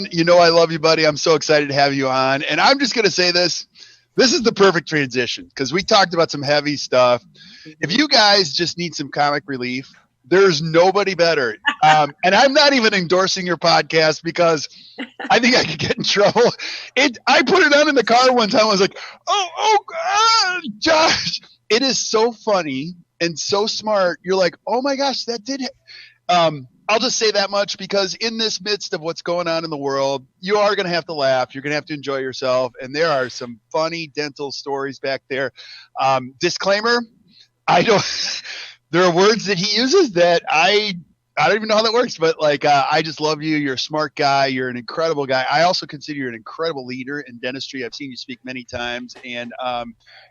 on. You know I love you, buddy. I'm so excited to have you on. And I'm just going to say this. This is the perfect transition because we talked about some heavy stuff. If you guys just need some comic relief, there's nobody better. And I'm not even endorsing your podcast because I think I could get in trouble. I put it on in the car one time. I was like, oh, Josh. It is so funny and so smart. You're like, oh my gosh, that did. I'll just say that much because in this midst of what's going on in the world, you are going to have to laugh. You're going to have to enjoy yourself. And there are some funny dental stories back there. Disclaimer, there are words that he uses that I don't even know how that works, but I just love you. You're a smart guy. You're an incredible guy. I also consider you an incredible leader in dentistry. I've seen you speak many times, and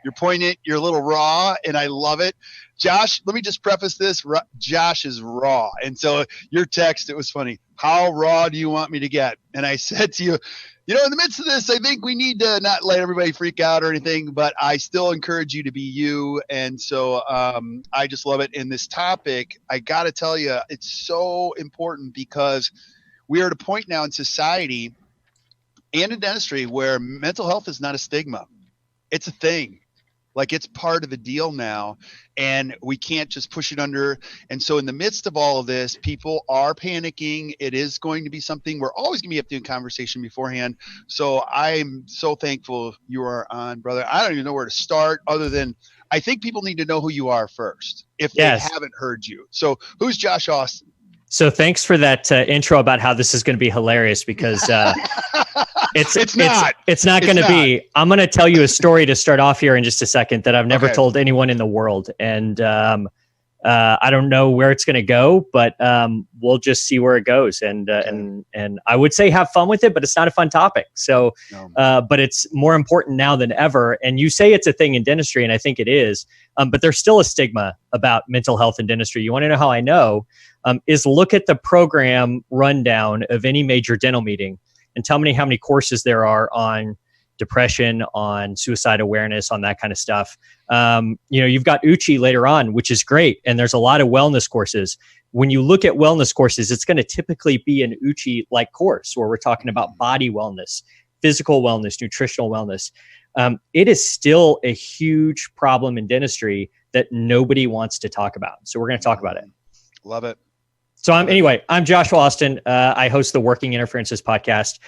you're poignant. You're a little raw, and I love it. Josh, let me just preface this. Josh is raw. And so your text, it was funny. How raw do you want me to get? And I said to you, in the midst of this, I think we need to not let everybody freak out or anything, but I still encourage you to be you. And so I just love it. And this topic, I got to tell you, it's so important because we are at a point now in society and in dentistry where mental health is not a stigma. It's a thing. It's part of the deal now, and we can't just push it under. And so in the midst of all of this, people are panicking. It is going to be something we're always going to be doing conversation beforehand. So I'm so thankful you are on, brother. I don't even know where to start other than I think people need to know who you are first if they haven't heard you. So who's Josh Austin? So thanks for that intro about how this is going to be hilarious because it's not going to be. I'm going to tell you a story to start off here in just a second that I've never told anyone in the world, and I don't know where it's going to go, but we'll just see where it goes. And I would say have fun with it, but it's not a fun topic. So, but it's more important now than ever. And you say it's a thing in dentistry, and I think it is. But there's still a stigma about mental health in dentistry. You want to know how I know? Is look at the program rundown of any major dental meeting and tell me how many courses there are on depression, on suicide awareness, on that kind of stuff. You've got Uchi later on, which is great. And there's a lot of wellness courses. When you look at wellness courses, it's going to typically be an Uchi-like course where we're talking about body wellness, physical wellness, nutritional wellness. It is still a huge problem in dentistry that nobody wants to talk about. So we're going to talk about it. Love it. So I'm Joshua Austin. I host the Working Interferences podcast.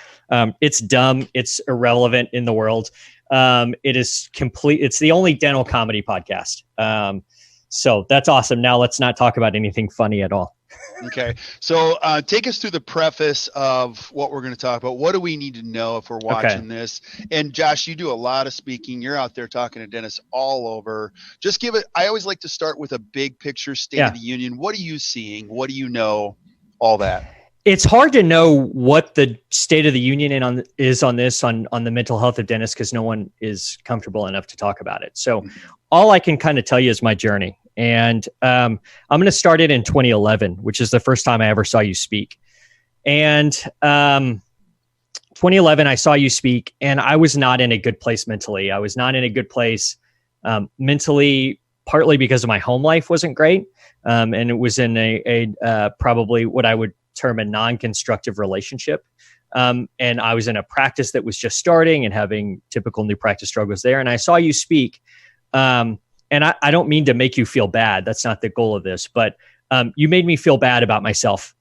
It's dumb. It's irrelevant in the world. It is complete. It's the only dental comedy podcast. So that's awesome. Now let's not talk about anything funny at all. Okay. So take us through the preface of what we're going to talk about. What do we need to know if we're watching this? And Josh, you do a lot of speaking. You're out there talking to dentists all over. Just give it. I always like to start with a big picture state of the union. What are you seeing? What do you know? All that. It's hard to know what the state of the union is on the mental health of dentists because no one is comfortable enough to talk about it. So all I can kind of tell you is my journey. And I'm going to start it in 2011, which is the first time I ever saw you speak. And 2011, I saw you speak, and I was not in a good place mentally. I was not in a good place mentally, partly because of my home life wasn't great. And it was in a probably what I would term a non-constructive relationship. And I was in a practice that was just starting and having typical new practice struggles there. And I saw you speak. And I don't mean to make you feel bad. That's not the goal of this. But you made me feel bad about myself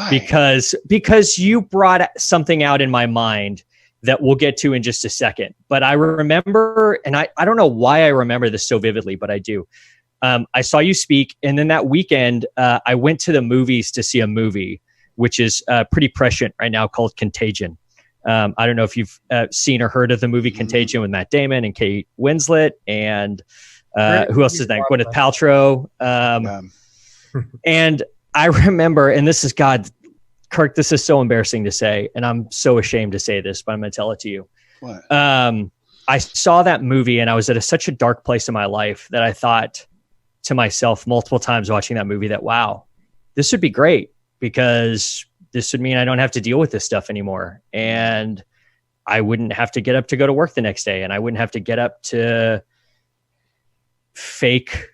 because you brought something out in my mind that we'll get to in just a second. But I remember, and I don't know why I remember this so vividly, but I do. I saw you speak. And then that weekend, I went to the movies to see a movie, which is pretty prescient right now called Contagion. I don't know if you've seen or heard of the movie Contagion with Matt Damon and Kate Winslet and who else is that? Gwyneth Paltrow. And I remember, and this is Kirk, this is so embarrassing to say, and I'm so ashamed to say this, but I'm going to tell it to you. What? I saw that movie and I was at such a dark place in my life that I thought to myself multiple times watching that movie that, wow, this would be great because this would mean I don't have to deal with this stuff anymore. And I wouldn't have to get up to go to work the next day. And I wouldn't have to get up to fake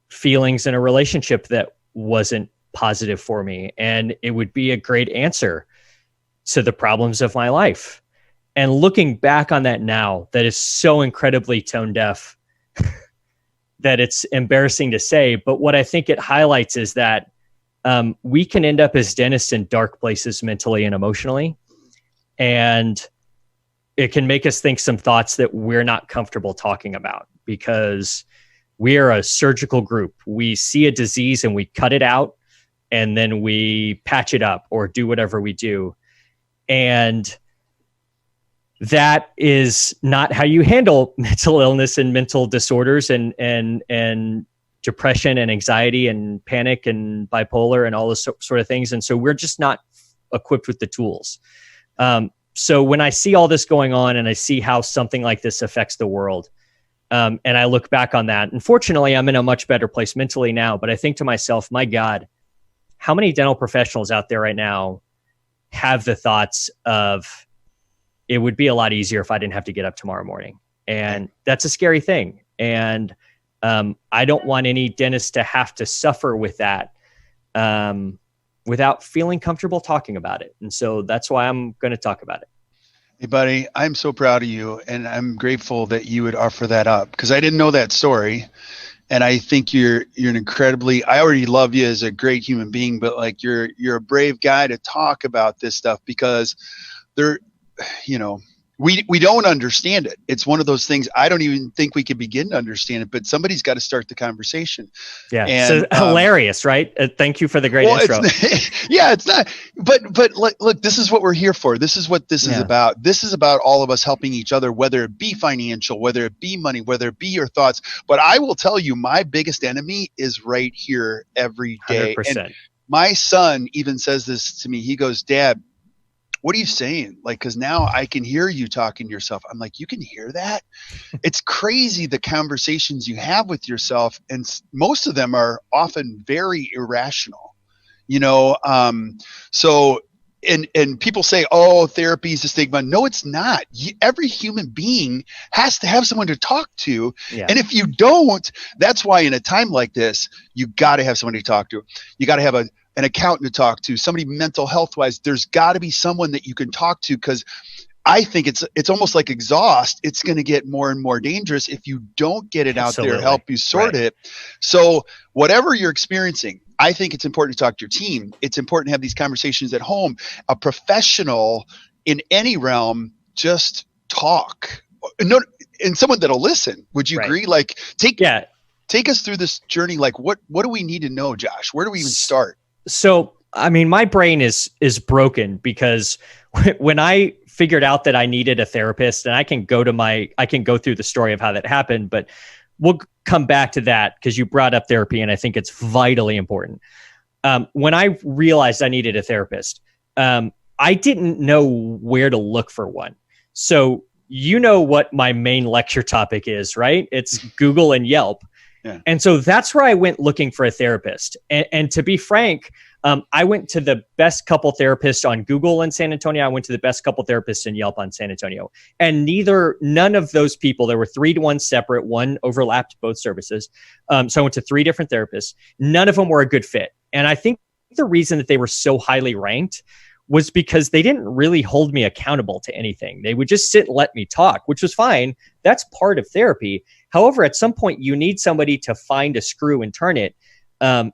feelings in a relationship that wasn't positive for me. And it would be a great answer to the problems of my life. And looking back on that now, that is so incredibly tone deaf that it's embarrassing to say. But what I think it highlights is that we can end up as dentists in dark places mentally and emotionally. And it can make us think some thoughts that we're not comfortable talking about, because we are a surgical group. We see a disease and we cut it out, and then we patch it up or do whatever we do. And that is not how you handle mental illness and mental disorders and depression and anxiety and panic and bipolar and all those sort of things. And so we're just not equipped with the tools. So when I see all this going on and I see how something like this affects the world, and I look back on that, unfortunately, I'm in a much better place mentally now, but I think to myself, my God, how many dental professionals out there right now have the thoughts of, it would be a lot easier if I didn't have to get up tomorrow morning. And that's a scary thing. And I don't want any dentist to have to suffer with that without feeling comfortable talking about it. And so that's why I'm going to talk about it. Hey, buddy, I'm so proud of you. And I'm grateful that you would offer that up, because I didn't know that story. And I think you're an incredibly, I already love you as a great human being, but like you're a brave guy to talk about this stuff, because we don't understand it. It's one of those things I don't even think we could begin to understand it, but somebody's got to start the conversation. Yeah. And, so hilarious, right? Thank you for the great intro. It's not, but look, this is what we're here for. This is what this is about. This is about all of us helping each other, whether it be financial, whether it be money, whether it be your thoughts. But I will tell you, my biggest enemy is right here every day. 100%. And my son even says this to me. He goes, Dad, what are you saying? Like, because now I can hear you talking to yourself. I'm like, you can hear that? It's crazy, the conversations you have with yourself. And most of them are often very irrational, So, and people say, oh, therapy is a stigma. No, it's not. Every human being has to have someone to talk to. Yeah. And if you don't, that's why in a time like this, you got to have somebody to talk to. You got to have an accountant to talk to, somebody mental health wise. There's got to be someone that you can talk to, because I think it's almost like exhaust. It's going to get more and more dangerous if you don't get it out there, help you sort it. So whatever you're experiencing, I think it's important to talk to your team. It's important to have these conversations at home. A professional in any realm, just talk. And someone that'll listen. Would you agree? Like take us through this journey. Like what do we need to know, Josh? Where do we even start? So, I mean, my brain is broken, because when I figured out that I needed a therapist, and I can go through the story of how that happened, but we'll come back to that because you brought up therapy and I think it's vitally important. When I realized I needed a therapist, I didn't know where to look for one. So, you know what my main lecture topic is, right? It's Google and Yelp. Yeah. And so that's where I went looking for a therapist. And to be frank, I went to the best couple therapists on Google in San Antonio. I went to the best couple therapists in Yelp on San Antonio. And none of those people, there were 3 to 1 separate, one overlapped both services. So I went to 3 different therapists. None of them were a good fit. And I think the reason that they were so highly ranked was because they didn't really hold me accountable to anything. They would just sit and let me talk, which was fine. That's part of therapy. However, at some point, you need somebody to find a screw and turn it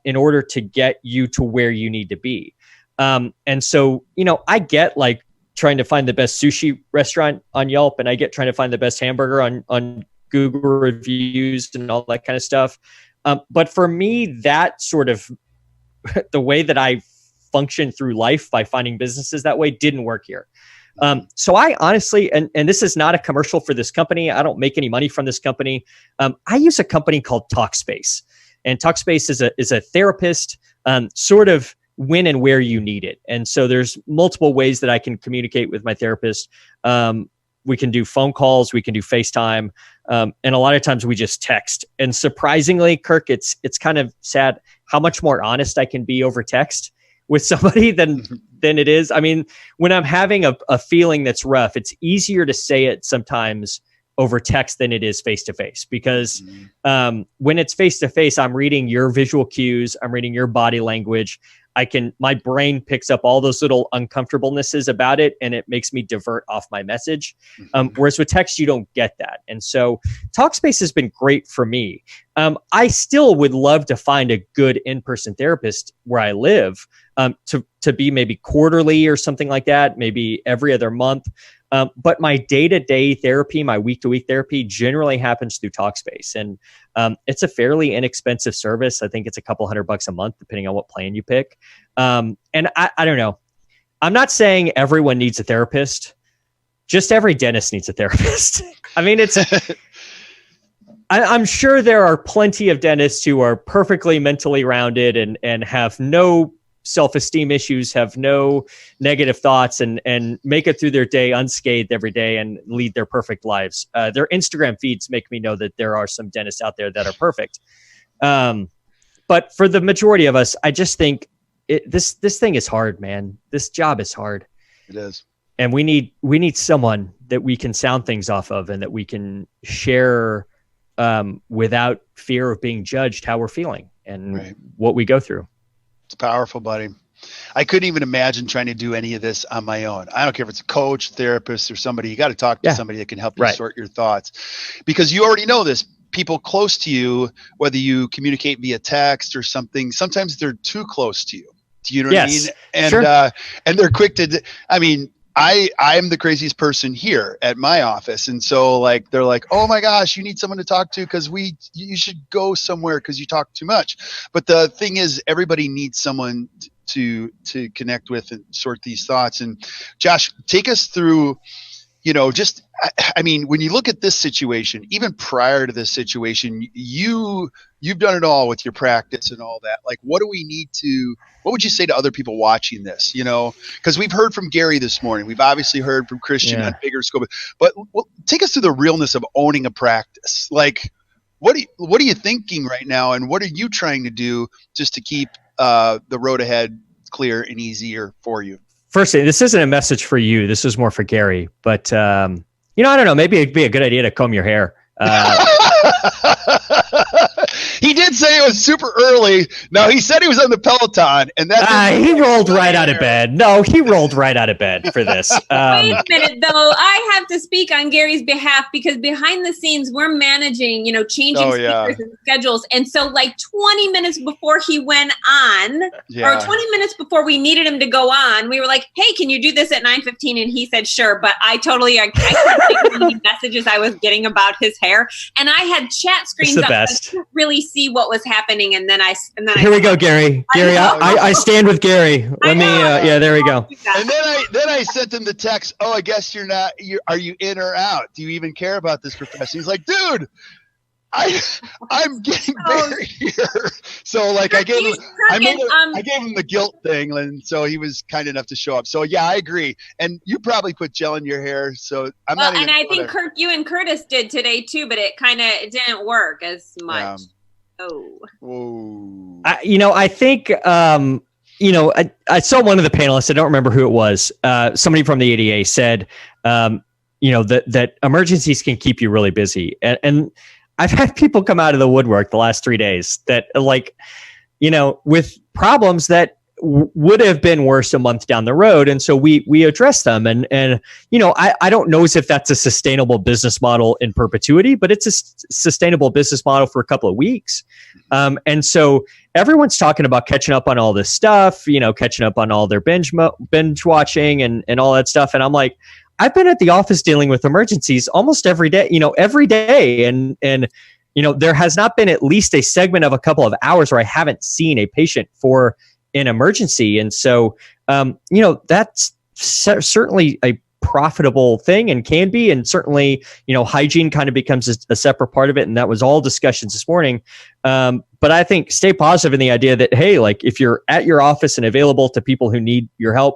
in order to get you to where you need to be. And so, I get like trying to find the best sushi restaurant on Yelp, and I get trying to find the best hamburger on Google reviews and all that kind of stuff. But for me, that sort of the way that I function through life by finding businesses that way didn't work here. So I honestly, and this is not a commercial for this company. I don't make any money from this company. I use a company called Talkspace, and Talkspace is a therapist, sort of when and where you need it. And so there's multiple ways that I can communicate with my therapist. We can do phone calls, we can do FaceTime. And a lot of times we just text. And surprisingly, Kirk, it's kind of sad how much more honest I can be over text with somebody than it is. I mean, when I'm having a feeling that's rough, it's easier to say it sometimes over text than it is face-to-face, because when it's face-to-face, I'm reading your visual cues, I'm reading your body language. My brain picks up all those little uncomfortablenesses about it, and it makes me divert off my message. Whereas with text, you don't get that. And so Talkspace has been great for me. I still would love to find a good in-person therapist where I live, to be maybe quarterly or something like that, maybe every other month. But my day-to-day therapy, my week-to-week therapy generally happens through Talkspace. And it's a fairly inexpensive service. I think it's a couple $100 a month, depending on what plan you pick. And I don't know. I'm not saying everyone needs a therapist. Just every dentist needs a therapist. I mean, I'm sure there are plenty of dentists who are perfectly mentally rounded and have no self-esteem issues, have no negative thoughts, and make it through their day unscathed every day and lead their perfect lives. Their Instagram feeds make me know that there are some dentists out there that are perfect. But for the majority of us, I just think this thing is hard, man. This job is hard. It is. And we need someone that we can sound things off of and that we can share without fear of being judged how we're feeling and what we go through. It's powerful, buddy. I couldn't even imagine trying to do any of this on my own. I don't care if it's a coach, therapist, or somebody. You got to talk to somebody that can help you sort your thoughts, because you already know this. People close to you, whether you communicate via text or something, sometimes they're too close to you. Do you know what I mean? And and they're quick to. I mean, I'm the craziest person here at my office. And so like, they're like, oh my gosh, you need someone to talk to, because you should go somewhere because you talk too much. But the thing is, everybody needs someone to connect with and sort these thoughts. And Josh, take us through, just, I mean, when you look at this situation, even prior to this situation, you've done it all with your practice and all that. Like, what would you say to other people watching this? Because we've heard from Gary this morning. We've obviously heard from Christian on bigger scope, but take us through the realness of owning a practice. Like, what are you thinking right now? And what are you trying to do just to keep the road ahead clear and easier for you? Firstly, this isn't a message for you. This is more for Gary. But, I don't know. Maybe it'd be a good idea to comb your hair. He did say it was super early. No, he said he was on the Peloton, and he rolled right out of bed. No, he rolled right out of bed for this. Wait a minute, though. I have to speak on Gary's behalf, because behind the scenes, we're managing, changing speakers and schedules. And so like 20 minutes before he went on, or 20 minutes before we needed him to go on, we were like, hey, can you do this at 9:15? And he said, sure. But I kept thinking the messages I was getting about his hair. And I had chat screens up. I couldn't really see what was happening, and then here we go, Gary. I stand with Gary. There we go. And then I sent him the text. Oh, I guess you're not. Are you in or out? Do you even care about this profession? He's like, dude, I'm getting buried here. So like, I gave him the guilt thing, and so he was kind enough to show up. So yeah, I agree. And you probably put gel in your hair, so I'm not. And I think Kirk, you and Curtis did today too, but it didn't work as much. Whoa. I think I saw one of the panelists. I don't remember who it was. Somebody from the ADA said, that emergencies can keep you really busy, and I've had people come out of the woodwork the last 3 days that with problems that would have been worse a month down the road. And so we address them. And I don't know if that's a sustainable business model in perpetuity, but it's a sustainable business model for a couple of weeks. And so everyone's talking about catching up on all this stuff, catching up on all their binge watching and all that stuff. And I'm like, I've been at the office dealing with emergencies almost every day, and there has not been at least a segment of a couple of hours where I haven't seen a patient for an emergency. And so, that's certainly a profitable thing and can be, and certainly, hygiene kind of becomes a separate part of it. And that was all discussions this morning. But I think stay positive in the idea that, hey, like if you're at your office and available to people who need your help,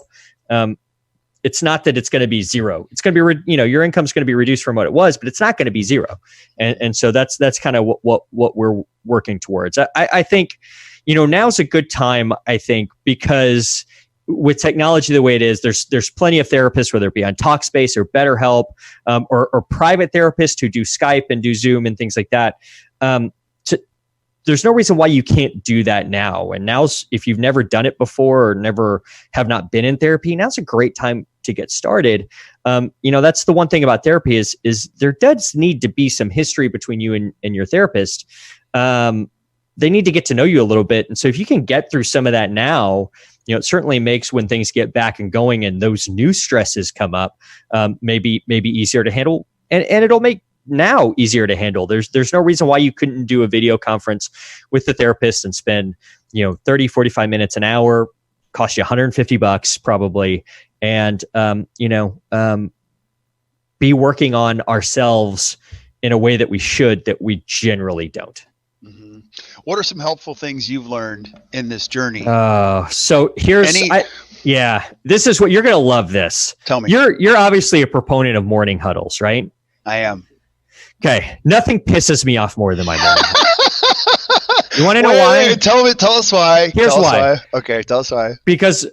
it's not that it's going to be zero. It's going to be, your income's going to be reduced from what it was, but it's not going to be zero. And so that's kind of what we're working towards. I think, now's a good time, I think, because with technology the way it is, there's plenty of therapists, whether it be on Talkspace or BetterHelp, or private therapists who do Skype and do Zoom and things like that. There's no reason why you can't do that now. And now's, if you've never done it before or have not been in therapy, now's a great time to get started. That's the one thing about therapy is there does need to be some history between you and your therapist. They need to get to know you a little bit. And so if you can get through some of that now, it certainly makes when things get back and going and those new stresses come up, maybe easier to handle. And it'll make now easier to handle. There's no reason why you couldn't do a video conference with the therapist and spend, 30, 45 minutes, an hour, cost you $150 probably. And, be working on ourselves in a way that we generally don't. Mm-hmm. What are some helpful things you've learned in this journey? So here's, this is what you're going to love this. Tell me. You're obviously a proponent of morning huddles, right? I am. Okay. Nothing pisses me off more than my morning huddle. You want to know why? Wait, tell us why. Here's why. Okay. Tell us why. Because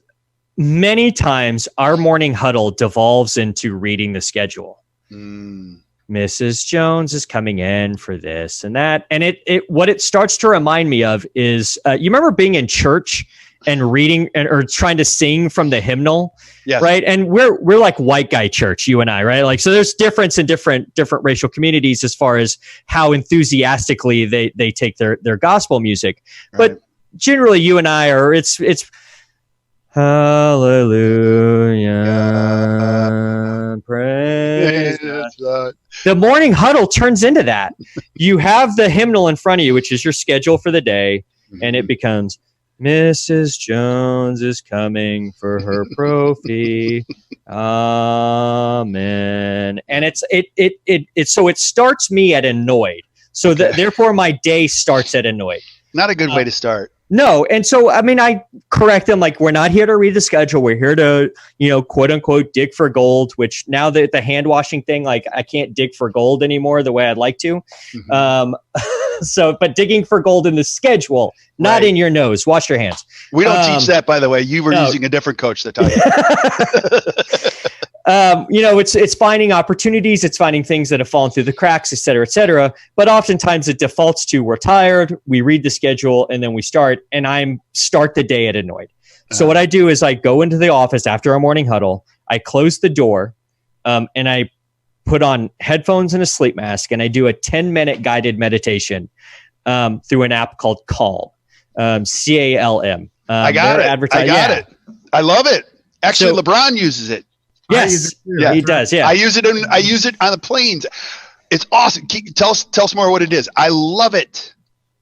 many times our morning huddle devolves into reading the schedule. Mrs. Jones is coming in for this and that. And what it starts to remind me of is, you remember being in church and reading or trying to sing from the hymnal, yes. Right? And we're like white guy church, you and I, right? Like, so there's difference in different racial communities as far as how enthusiastically they take their gospel music. Right. But generally you and I are, it's hallelujah, praise God. The morning huddle turns into that. You have the hymnal in front of you, which is your schedule for the day, and it becomes Mrs. Jones is coming for her prophy. Amen. And so it starts me at annoyed. So therefore my day starts at annoyed. Not a good way to start. No. And so, I correct them, like, we're not here to read the schedule. We're here to, quote unquote, dig for gold, which now that the hand washing thing, like, I can't dig for gold anymore the way I'd like to. Mm-hmm. But digging for gold in the schedule, not in your nose. Wash your hands. We don't teach that, by the way. You were using a different coach that taught you. It's finding opportunities. It's finding things that have fallen through the cracks, et cetera, et cetera. But oftentimes it defaults to we're tired, we read the schedule, and then we start. And I start the day at annoyed. So what I do is I go into the office after our morning huddle. I close the door, and I put on headphones and a sleep mask, and I do a 10-minute guided meditation through an app called Calm, CALM. I got it. I love it. Actually, LeBron uses it. Yes, he does. Yeah, I use it on the planes. It's awesome. Tell us more what it is. I love it.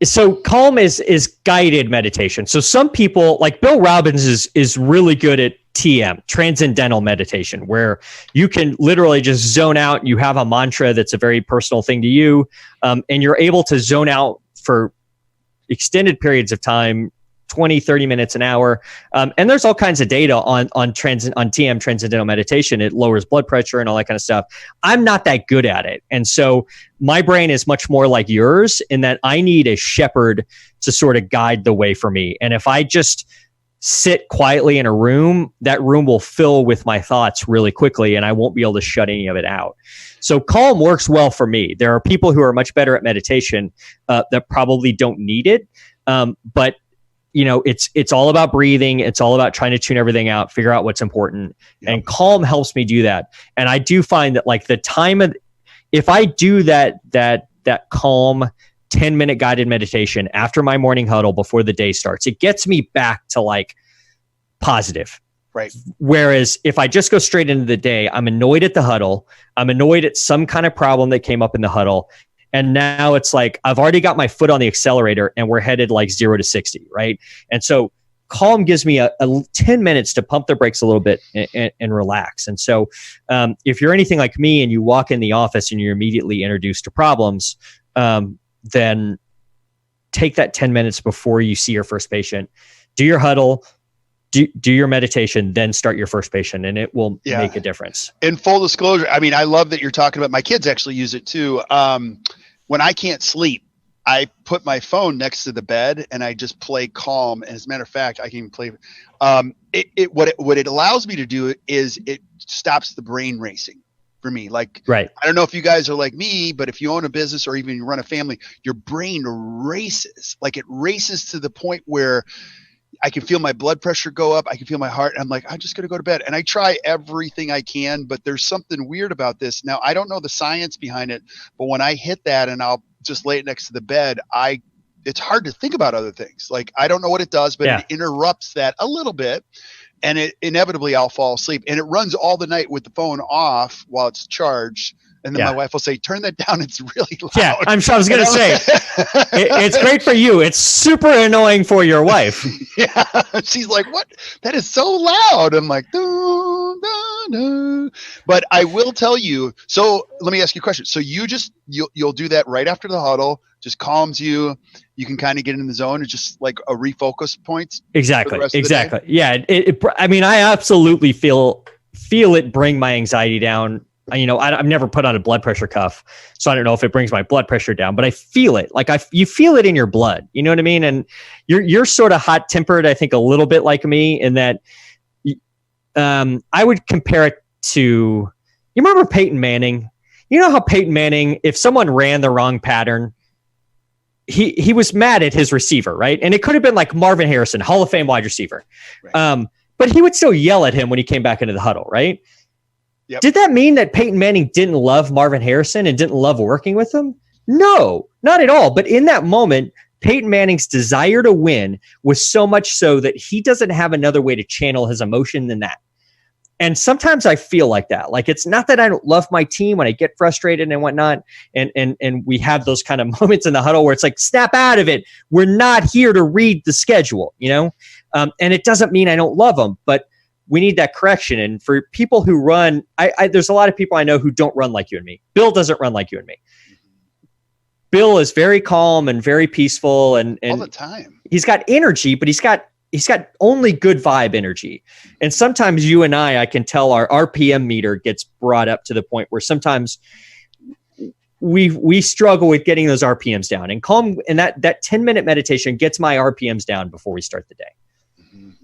So Calm is guided meditation. So some people, like Bill Robbins, is really good at TM, transcendental meditation, where you can literally just zone out. You have a mantra that's a very personal thing to you, and you're able to zone out for extended periods of time, 20, 30 minutes, an hour. And there's all kinds of data on TM, transcendental meditation. It lowers blood pressure and all that kind of stuff. I'm not that good at it. And so my brain is much more like yours in that I need a shepherd to sort of guide the way for me. And if I just sit quietly in a room, that room will fill with my thoughts really quickly and I won't be able to shut any of it out. So Calm works well for me. There are people who are much better at meditation that probably don't need it. But it's all about breathing. It's all about trying to tune everything out, figure out what's important. Yep. And Calm helps me do that. And I do find that like the time of, if I do that Calm 10-minute guided meditation after my morning huddle before the day starts, it gets me back to like positive. Right. Whereas if I just go straight into the day, I'm annoyed at the huddle. I'm annoyed at some kind of problem that came up in the huddle. And now it's like, I've already got my foot on the accelerator and we're headed like 0 to 60. Right. And so Calm gives me a 10 minutes to pump the brakes a little bit and relax. And so if you're anything like me and you walk in the office and you're immediately introduced to problems, then take that 10 minutes before you see your first patient, do your huddle, do your meditation, then start your first patient, and it will make a difference. In full disclosure, I mean, I love that you're talking about, my kids actually use it too. When I can't sleep, I put my phone next to the bed and I just play calm. And as a matter of fact, I can even play. What it allows me to do is it stops the brain racing for me. Like, right. I don't know if you guys are like me, but if you own a business or even you run a family, your brain races. Like, it races to the point where I can feel my blood pressure go up. I can feel my heart. I'm like, I'm just going to go to bed. And I try everything I can, but there's something weird about this. Now, I don't know the science behind it, but when I hit that and I'll just lay it next to the bed, it's hard to think about other things. Like, I don't know what it does, but it interrupts that a little bit. And inevitably I'll fall asleep, and it runs all the night with the phone off while it's charged. And then my wife will say, turn that down. It's really loud. Yeah, I was going to say, it's great for you. It's super annoying for your wife. Yeah. She's like, what? That is so loud. I'm like, dun, dun, dun. But I will tell you. So let me ask you a question. So you'll do that right after the huddle, just calms you. You can kind of get in the zone. It's just like a refocus point. Exactly. Yeah. I mean, I absolutely feel it bring my anxiety down. You know, I've never put on a blood pressure cuff, so I don't know if it brings my blood pressure down, but I feel it. Like, you feel it in your blood. You know what I mean? And you're sort of hot tempered, I think, a little bit like me, in that I would compare it to, you remember Peyton Manning? You know how Peyton Manning, if someone ran the wrong pattern, he was mad at his receiver, right? And it could have been like Marvin Harrison, Hall of Fame wide receiver. Right. But he would still yell at him when he came back into the huddle, right? Yep. Did that mean that Peyton Manning didn't love Marvin Harrison and didn't love working with him? No, not at all. But in that moment, Peyton Manning's desire to win was so much so that he doesn't have another way to channel his emotion than that. And sometimes I feel like that. Like, it's not that I don't love my team when I get frustrated and whatnot. And we have those kind of moments in the huddle where it's like, snap out of it. We're not here to read the schedule, you know? And it doesn't mean I don't love them, but we need that correction. And for people who run, there's a lot of people I know who don't run like you and me. Bill doesn't run like you and me. Bill is very calm and very peaceful, and all the time. He's got energy, but he's got only good vibe energy. And sometimes you and I can tell our RPM meter gets brought up to the point where sometimes we struggle with getting those RPMs down. And calm, and that 10-minute meditation gets my RPMs down before we start the day.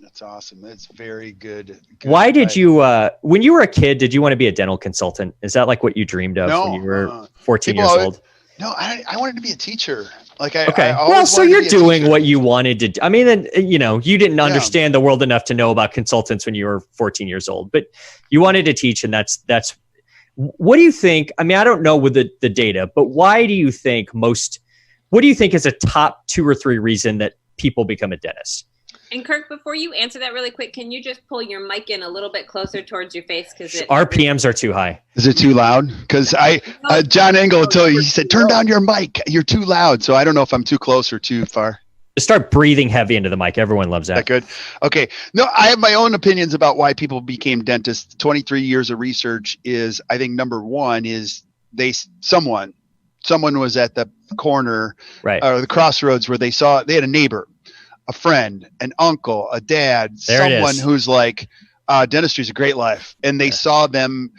That's awesome. That's very good. Why did you, when you were a kid, did you want to be a dental consultant? Is that like what you dreamed of when you were 14 years old? No, I wanted to be a teacher. Like, so you're doing what you wanted to do. I mean, then, you know, you didn't understand the world enough to know about consultants when you were 14 years old, but you wanted to teach. And that's, what do you think? I mean, I don't know with the data, but why do you think what do you think is a top 2 or 3 reason that people become a dentist? And Kirk, before you answer that really quick, can you just pull your mic in a little bit closer towards your face? Because RPMs are too high. Is it too loud? Because John Engel told you, he said, turn down your mic. You're too loud. So I don't know if I'm too close or too far. Just start breathing heavy into the mic. Everyone loves that. That good? Okay. No, I have my own opinions about why people became dentists. 23 years of research is, I think, number one is someone was at the corner, right, or the crossroads where they had a neighbor, a friend, an uncle, a dad, someone who's like, dentistry is a great life. And they saw them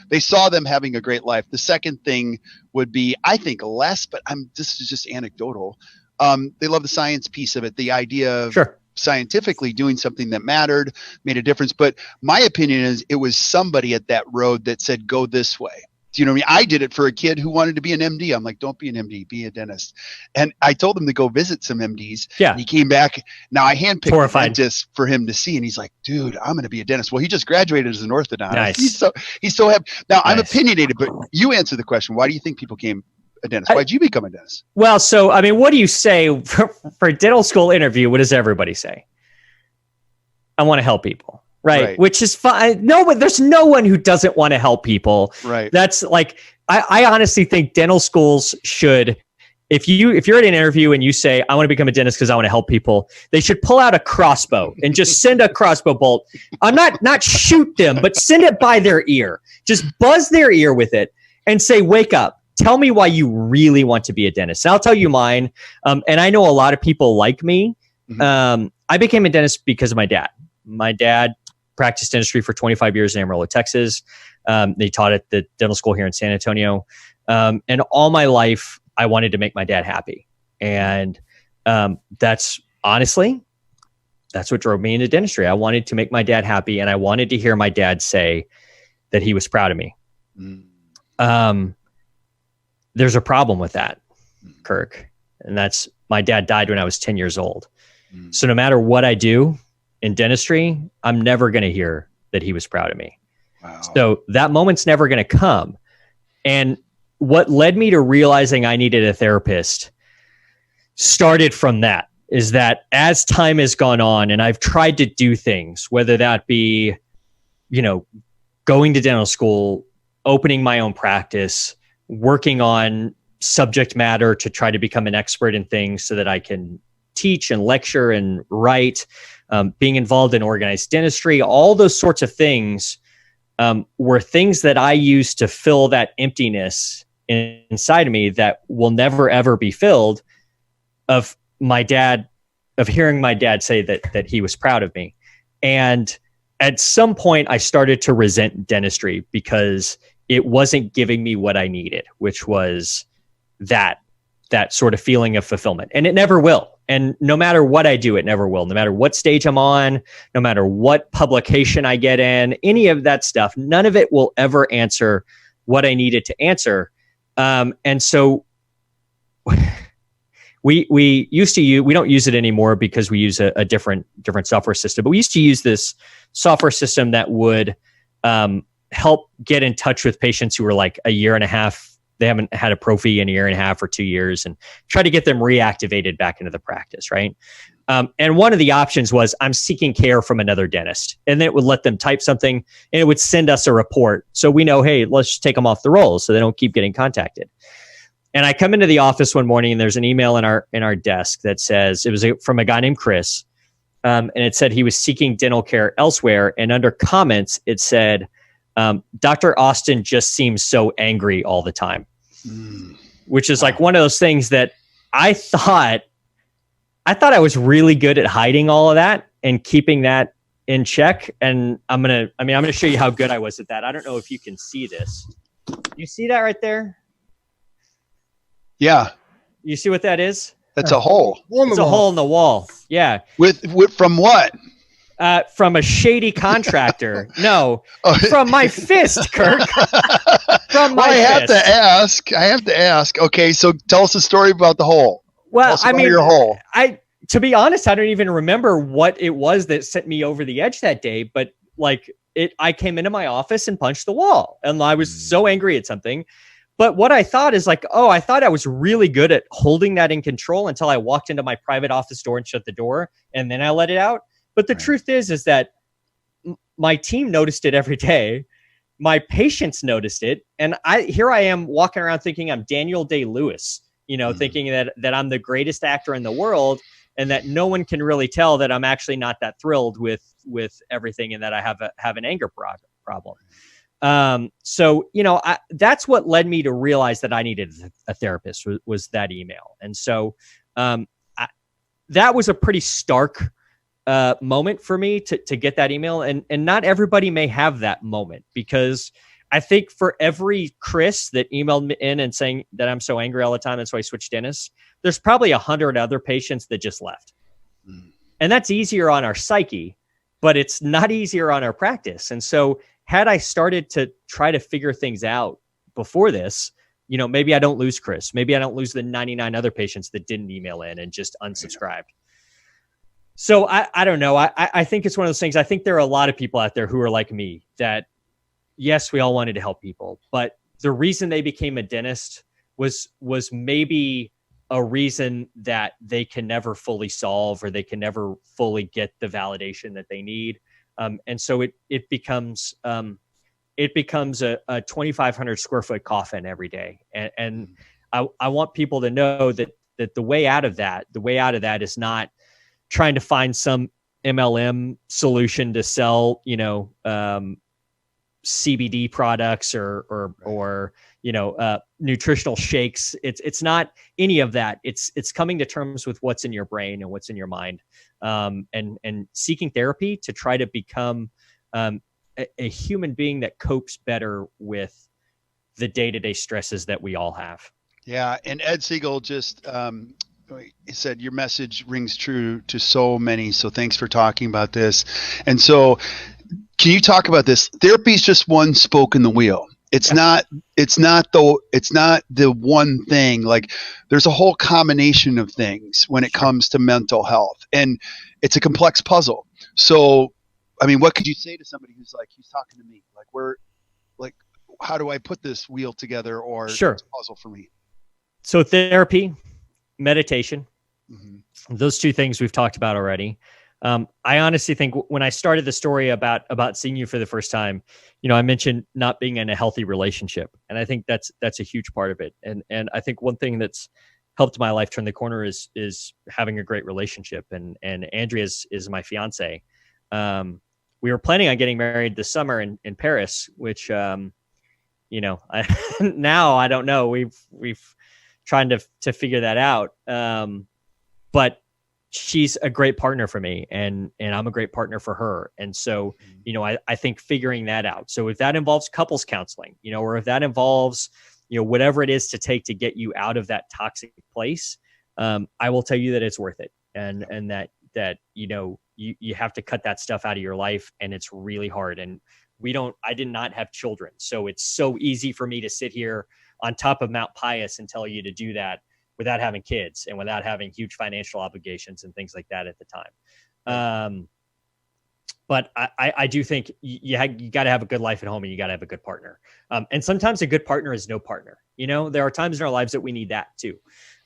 having a great life. The second thing would be, I think, less, but this is just anecdotal. They love the science piece of it. The idea of scientifically doing something that mattered, made a difference. But my opinion is it was somebody at that road that said, go this way. Do you know what I mean? I did it for a kid who wanted to be an MD. I'm like, don't be an MD, be a dentist. And I told him to go visit some MDs. Yeah. And he came back. Now I handpicked a dentist for him to see. And he's like, dude, I'm going to be a dentist. Well, he just graduated as an orthodontist. Nice. He's so happy. Now I'm opinionated, but you answer the question. Why do you think people became a dentist? Why'd you become a dentist? Well, so, I mean, what do you say for a dental school interview? What does everybody say? I want to help people. Right. Which is fine. No, but there's no one who doesn't want to help people. Right. That's like, I honestly think dental schools should, if you're at an interview and you say, I want to become a dentist because I want to help people, they should pull out a crossbow and just send a crossbow bolt. I'm not shoot them, but send it by their ear. Just buzz their ear with it and say, wake up. Tell me why you really want to be a dentist. And I'll tell you mine. And I know a lot of people like me. Mm-hmm. I became a dentist because of my dad. My dad practiced dentistry for 25 years in Amarillo, Texas. They taught at the dental school here in San Antonio. And all my life, I wanted to make my dad happy. And that's honestly, that's what drove me into dentistry. I wanted to make my dad happy, and I wanted to hear my dad say that he was proud of me. There's a problem with that, Kirk, and that's my dad died when I was 10 years old. So no matter what I do in dentistry, I'm never going to hear that he was proud of me. Wow. So that moment's never going to come. And what led me to realizing I needed a therapist started from that, is that as time has gone on and I've tried to do things, whether that be, going to dental school, opening my own practice, working on subject matter to try to become an expert in things so that I can teach and lecture and write, being involved in organized dentistry, all those sorts of things were things that I used to fill that emptiness inside of me that will never, ever be filled, of hearing my dad say that he was proud of me. And at some point I started to resent dentistry because it wasn't giving me what I needed, which was that sort of feeling of fulfillment. And it never will. And no matter what I do, it never will. No matter what stage I'm on, no matter what publication I get in, any of that stuff, none of it will ever answer what I needed to answer. And so we used to use, we don't use it anymore because we use a different software system, but we used to use this software system that would help get in touch with patients who were like a year and a half. They haven't had a prophy in a year and a half or 2 years, and try to get them reactivated back into the practice. Right. And one of the options was, I'm seeking care from another dentist, and then it would let them type something and it would send us a report. So we know, hey, let's just take them off the rolls so they don't keep getting contacted. And I come into the office one morning and there's an email in our desk that says, it was from a guy named Chris. And it said he was seeking dental care elsewhere. And under comments, it said, Dr. Austin just seems so angry all the time, which is like one of those things that I thought I was really good at hiding all of that and keeping that in check. And I'm going to show you how good I was at that. I don't know if you can see this. You see that right there? Yeah. You see what that is? That's a hole. It's a hole in the wall. Yeah. With from what? From a shady contractor. No, from my fist, Kirk. From my fist. I have to ask. Okay, so tell us a story about the hole. Well, your hole. To be honest, I don't even remember what it was that sent me over the edge that day, but I came into my office and punched the wall, and I was so angry at something. But what I thought is I thought I was really good at holding that in control until I walked into my private office door and shut the door, and then I let it out. But the truth is that my team noticed it every day. My patients noticed it. And here I am walking around thinking I'm Daniel Day-Lewis, thinking that I'm the greatest actor in the world, and that no one can really tell that I'm actually not that thrilled with everything, and that I have an anger problem. So, that's what led me to realize that I needed a therapist was that email. And so that was a pretty stark moment for me to get that email. And not everybody may have that moment, because I think for every Chris that emailed me in and saying that I'm so angry all the time and so I switched dentists, there's probably 100 other patients that just left. And that's easier on our psyche, but it's not easier on our practice. And so had I started to try to figure things out before this, maybe I don't lose Chris. Maybe I don't lose the 99 other patients that didn't email in and just unsubscribed. So I don't know. I think it's one of those things. I think there are a lot of people out there who are like me, that yes, we all wanted to help people, but the reason they became a dentist was maybe a reason that they can never fully solve, or they can never fully get the validation that they need. And so it becomes a 2,500 square foot coffin every day. And I want people to know that the way out of that is not trying to find some MLM solution to sell, CBD products or nutritional shakes. It's not any of that. It's coming to terms with what's in your brain and what's in your mind, and seeking therapy to try to become a human being that copes better with the day-to-day stresses that we all have. Yeah. And Ed Siegel just he said, your message rings true to so many. So thanks for talking about this. And so can you talk about this? Therapy is just one spoke in the wheel. It's not the one thing. Like there's a whole combination of things when it comes to mental health, and it's a complex puzzle. So, I mean, what could you say to somebody who's talking to me? Like, how do I put this wheel together, or it's a puzzle for me? So therapy, meditation, those two things we've talked about already. I honestly think when I started the story about seeing you for the first time, I mentioned not being in a healthy relationship. And I think that's a huge part of it. And I think one thing that's helped my life turn the corner is having a great relationship. And Andrea is my fiance. We were planning on getting married this summer in Paris, which, now I don't know. We've trying to figure that out. But she's a great partner for me, and I'm a great partner for her. And so, I think figuring that out. So if that involves couples counseling, or if that involves, whatever it is to take to get you out of that toxic place, I will tell you that it's worth it. And that, you have to cut that stuff out of your life, and it's really hard. And I did not have children. So it's so easy for me to sit here on top of Mount Pius and tell you to do that without having kids and without having huge financial obligations and things like that at the time. But I do think you got to have a good life at home, and you got to have a good partner. And sometimes a good partner is no partner. There are times in our lives that we need that too.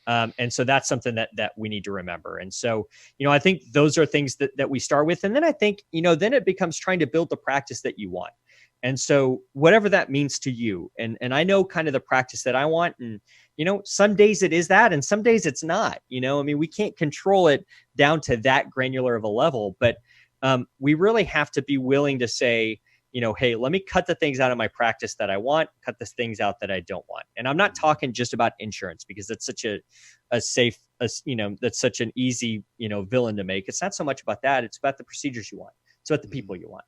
And so that's something that we need to remember. And so, I think those are things that we start with. And then I think, then it becomes trying to build the practice that you want. And so whatever that means to you, and I know kind of the practice that I want, and, some days it is that, and some days it's not, we can't control it down to that granular of a level, but we really have to be willing to say, hey, let me cut the things out of my practice that I want, cut the things out that I don't want. And I'm not talking just about insurance, because that's such a safe, that's such an easy, villain to make. It's not so much about that. It's about the procedures you want. It's about the people you want.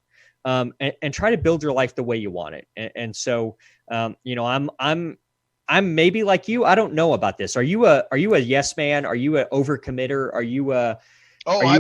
And try to build your life the way you want it. And so, I'm maybe like you. I don't know about this. Are you a yes man? Are you a overcommitter? Are you a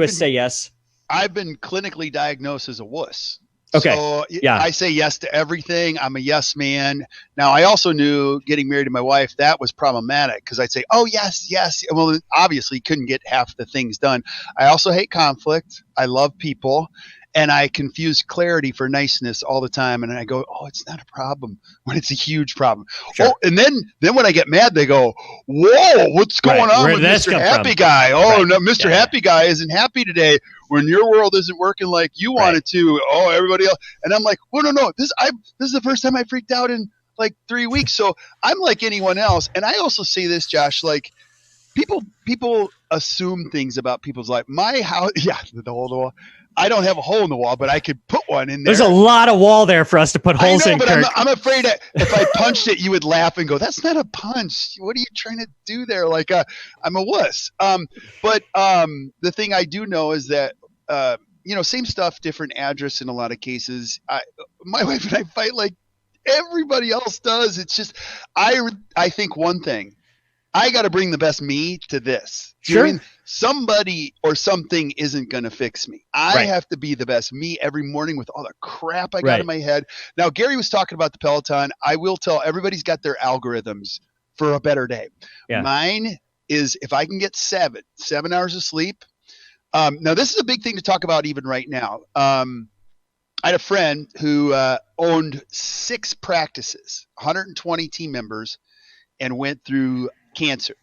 say yes? I've been clinically diagnosed as a wuss. Okay. So I say yes to everything. I'm a yes man. Now, I also knew getting married to my wife, that was problematic, because I'd say, oh, yes, yes. Well, obviously couldn't get half the things done. I also hate conflict. I love people. And I confuse clarity for niceness all the time. And I go, oh, it's not a problem, when it's a huge problem. Sure. Oh, and then when I get mad, they go, whoa, what's going on with Mr. Happy Guy? Oh, no, Mr. Happy Guy isn't happy today, when your world isn't working like you wanted to. Oh, everybody else. And I'm like, oh, no. This is the first time I freaked out in like 3 weeks. So I'm like anyone else. And I also say this, Josh, like people assume things about people's life. My house, the wall. I don't have a hole in the wall, but I could put one in there. There's a lot of wall there for us to put holes in, Kirk. I'm afraid that if I punched it, you would laugh and go, that's not a punch. What are you trying to do there? Like, I'm a wuss. But the thing I do know is that, same stuff, different address in a lot of cases. My wife and I fight like everybody else does. It's just, I think one thing, I got to bring the best me to this. Sure. I mean, somebody or something isn't going to fix me. I have to be the best me every morning with all the crap I got in my head. Now, Gary was talking about the Peloton. I will tell everybody's got their algorithms for a better day. Yeah. Mine is if I can get 7 hours of sleep. Now, this is a big thing to talk about even right now. I had a friend who owned 6 practices, 120 team members, and went through cancer.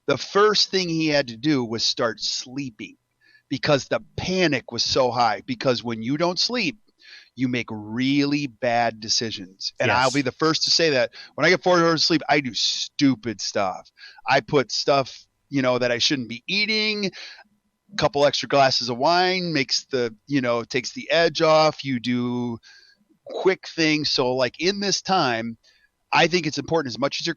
The first thing he had to do was start sleeping, because the panic was so high. Because when you don't sleep, you make really bad decisions. And I'll be the first to say that when I get 4 hours of sleep, I do stupid stuff. I put stuff, that I shouldn't be eating. A couple extra glasses of wine makes takes the edge off. You do quick things. So like in this time, I think it's important as much as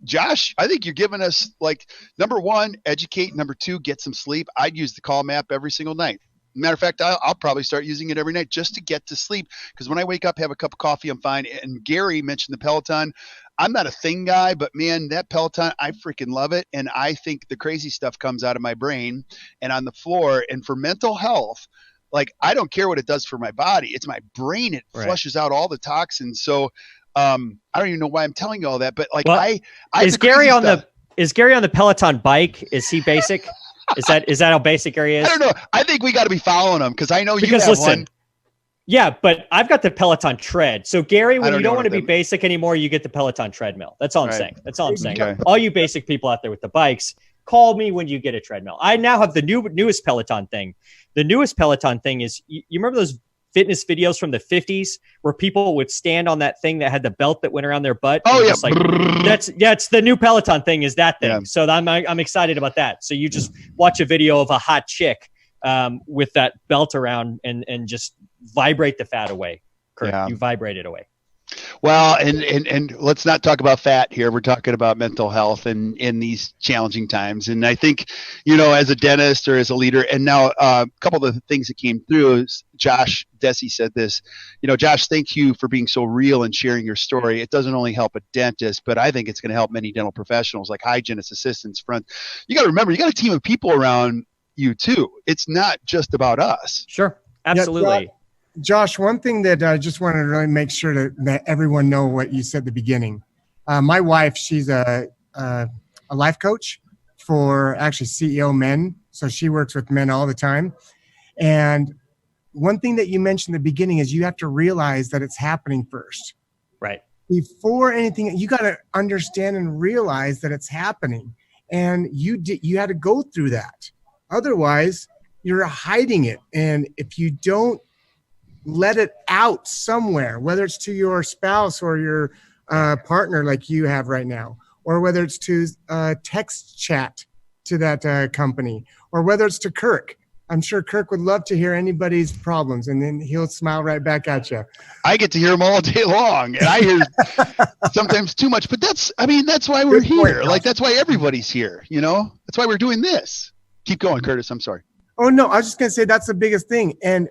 Josh, I think you're giving us, like, number 1, educate. Number 2, get some sleep. I'd use the Calm app every single night. Matter of fact, I'll probably start using it every night just to get to sleep. Because when I wake up, have a cup of coffee, I'm fine. And Gary mentioned the Peloton. I'm not a thing guy, but man, that Peloton, I freaking love it. And I think the crazy stuff comes out of my brain and on the floor. And for mental health, like, I don't care what it does for my body. It's my brain. It flushes out all the toxins. So I don't even know why I'm telling you all that, but like, well, is Gary on the Peloton bike? Is he basic? Is that how basic Gary is? I don't know. I think we got to be following him because I know you have one. Yeah, but I've got the Peloton tread. So Gary, when you don't want to be basic anymore, you get the Peloton treadmill. That's all I'm saying. That's all I'm saying. Okay. All you basic people out there with the bikes, call me when you get a treadmill. I now have the newest Peloton thing. The newest Peloton thing is, you remember those fitness videos from the 50s where people would stand on that thing that had the belt that went around their butt? Oh, yeah. It's the new Peloton thing is that thing. Yeah. So I'm excited about that. So you just watch a video of a hot chick with that belt around and just vibrate the fat away. Kirk, you vibrate it away. Well, and let's not talk about fat here. We're talking about mental health and in these challenging times. And I think, as a dentist or as a leader, and now a couple of the things that came through is Josh Desi said this, Josh, thank you for being so real and sharing your story. It doesn't only help a dentist, but I think it's going to help many dental professionals like hygienists, assistants, front. You got to remember, you got a team of people around you too. It's not just about us. Sure. Absolutely. Yeah, Josh, one thing that I just wanted to really make sure that everyone know what you said at the beginning. My wife, she's a life coach for actually CEO men. So she works with men all the time. And one thing that you mentioned at the beginning is you have to realize that it's happening first. Right. Before anything, you got to understand and realize that it's happening. And you had to go through that. Otherwise, you're hiding it. And if you don't let it out somewhere, whether it's to your spouse or your partner like you have right now, or whether it's to text chat to that company, or whether it's to Kirk. I'm sure Kirk would love to hear anybody's problems, and then he'll smile right back at you. I get to hear them all day long, and I hear sometimes too much, but that's why we're here. Like, that's why everybody's here, That's why we're doing this. Keep going, Curtis. I'm sorry. Oh, no, I was just going to say that's the biggest thing. And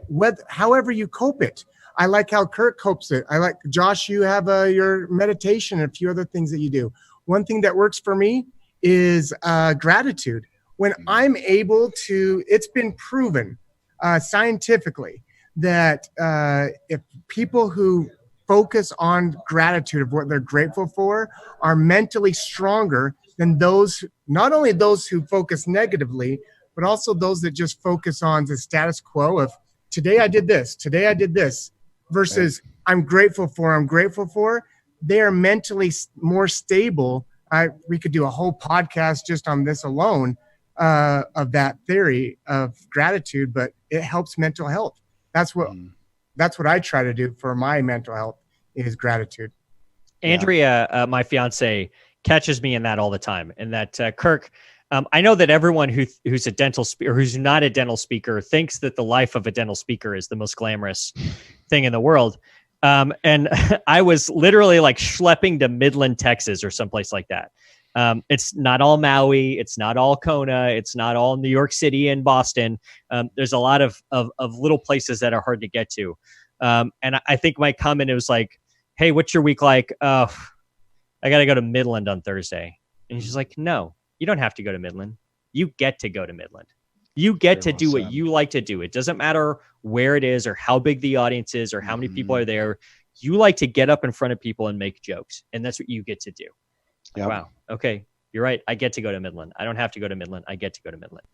however you cope it, I like how Kirk copes it. I like, Josh, you have your meditation and a few other things that you do. One thing that works for me is gratitude. When I'm able to, it's been proven scientifically that if people who focus on gratitude of what they're grateful for are mentally stronger than not only those who focus negatively, but also those that just focus on the status quo of today I did this versus I'm grateful for. They are mentally more stable. We could do a whole podcast just on this alone of that theory of gratitude, but it helps mental health. That's what I try to do for my mental health is gratitude. Andrea, my fiance, catches me in that all the time. And that Kirk, I know that everyone who's a dental speaker, who's not a dental speaker, thinks that the life of a dental speaker is the most glamorous thing in the world. And I was literally like schlepping to Midland, Texas, or someplace like that. It's not all Maui. It's not all Kona. It's not all New York City and Boston. There's a lot of little places that are hard to get to. And I think my comment, it was like, hey, what's your week like? I got to go to Midland on Thursday. And she's like, no, you don't have to go to Midland. You get to go to Midland. You get to do what you like to do. It doesn't matter where it is or how big the audience is or how many people are there. You like to get up in front of people and make jokes. And that's what you get to do. Yep. Wow. Okay. You're right. I get to go to Midland. I don't have to go to Midland. I get to go to Midland.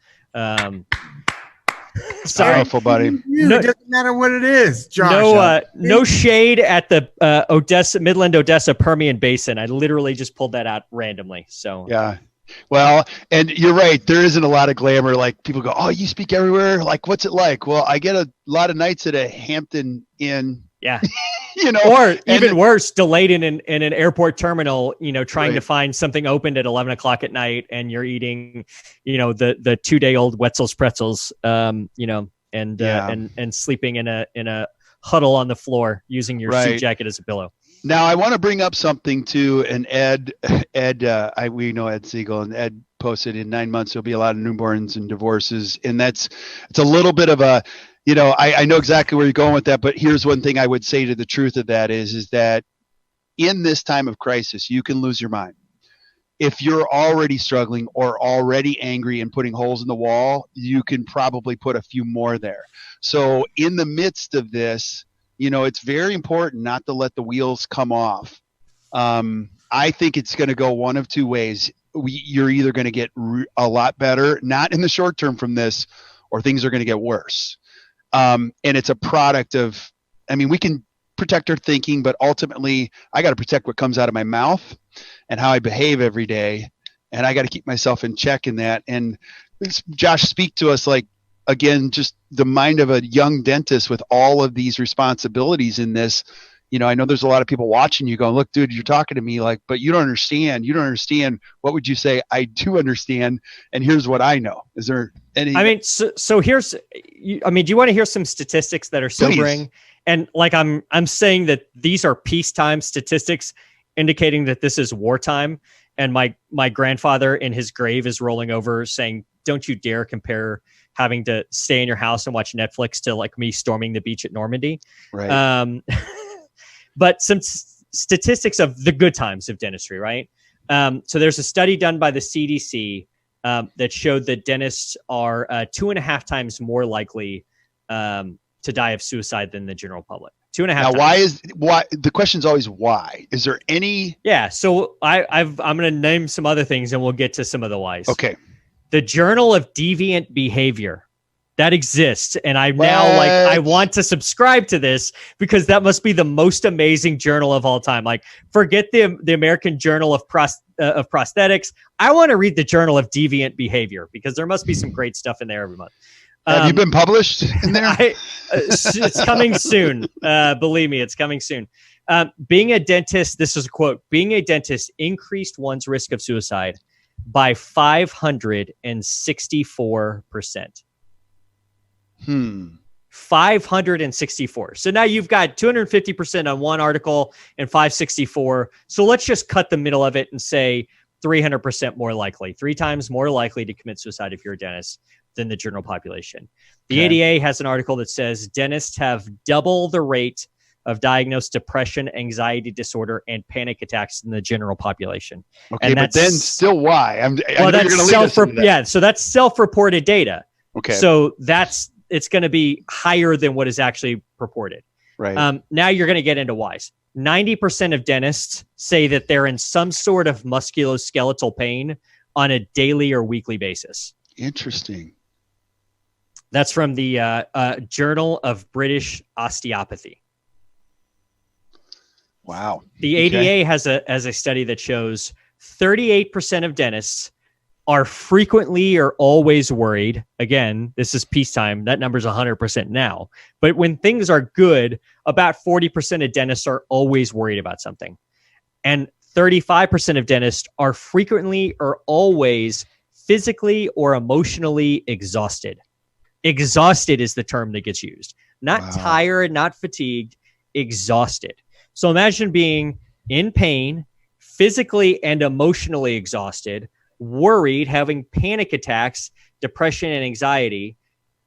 Sorry, powerful, buddy. It doesn't matter what it is, Josh. No shade at the Midland, Odessa, Permian Basin. I literally just pulled that out randomly. So yeah. Well, and you're right. There isn't a lot of glamour. Like people go, oh, you speak everywhere. Like, what's it like? Well, I get a lot of nights at a Hampton Inn. Yeah. Or even worse, delayed in an airport terminal, trying to find something opened at 11 o'clock at night, and you're eating, the 2-day-old Wetzel's pretzels, and sleeping in a huddle on the floor using your suit jacket as a pillow. Now I want to bring up something too, and Ed, we know Ed Siegel, and Ed posted, in 9 months, there'll be a lot of newborns and divorces. And it's a little bit of a, I know exactly where you're going with that, but here's one thing I would say to the truth of that is that in this time of crisis, you can lose your mind. If you're already struggling or already angry and putting holes in the wall, you can probably put a few more there. So in the midst of this, it's very important not to let the wheels come off. I think it's going to go one of two ways. You're either going to get a lot better, not in the short term from this, or things are going to get worse. And it's a product of, we can protect our thinking, but ultimately I got to protect what comes out of my mouth and how I behave every day. And I got to keep myself in check in that. And Josh, speak to us, like, again, just the mind of a young dentist with all of these responsibilities in this. I know there's a lot of people watching you going, look, dude, you're talking to me like, but you don't understand. You don't understand. What would you say? I do understand. And here's what I know. Is there any? So here's, do you want to hear some statistics that are sobering? Please. And like, I'm saying that these are peacetime statistics indicating that this is wartime. And my grandfather in his grave is rolling over saying, don't you dare compare having to stay in your house and watch Netflix to like me storming the beach at Normandy. Right. But some statistics of the good times of dentistry, right? So there's a study done by the CDC that showed that dentists are 2.5 times more likely to die of suicide than the general public. 2.5 times. Now, why the question's always why? Is there any? Yeah. So I'm going to name some other things and we'll get to some of the whys. Okay. The Journal of Deviant Behavior. That exists. And I'm now like, I want to subscribe to this because that must be the most amazing journal of all time. Like, forget the American Journal of Prosthetics. I want to read the Journal of Deviant Behavior because there must be some great stuff in there every month. Have you been published in there? It's coming soon. Believe me, it's coming soon. Being a dentist, this is a quote, being a dentist increased one's risk of suicide by 564%. 564. So now you've got 250% on one article and 564. So let's just cut the middle of it and say 300% more likely, 3 times more likely to commit suicide if you're a dentist than the general population. The ADA has an article that says dentists have double the rate of diagnosed depression, anxiety disorder, and panic attacks than the general population. Okay, and but then still why? So that's self-reported data. Okay. So it's going to be higher than what is actually purported. Right. Now you're going to get into whys. 90% of dentists say that they're in some sort of musculoskeletal pain on a daily or weekly basis. Interesting. That's from the Journal of British Osteopathy. Wow. The ADA has a study that shows 38% of dentists are frequently or always worried. Again, this is peacetime. That number's 100% now. But when things are good, about 40% of dentists are always worried about something. And 35% of dentists are frequently or always physically or emotionally exhausted. Exhausted is the term that gets used. Not tired, not fatigued, exhausted. So imagine being in pain, physically and emotionally exhausted, worried, having panic attacks, depression, and anxiety.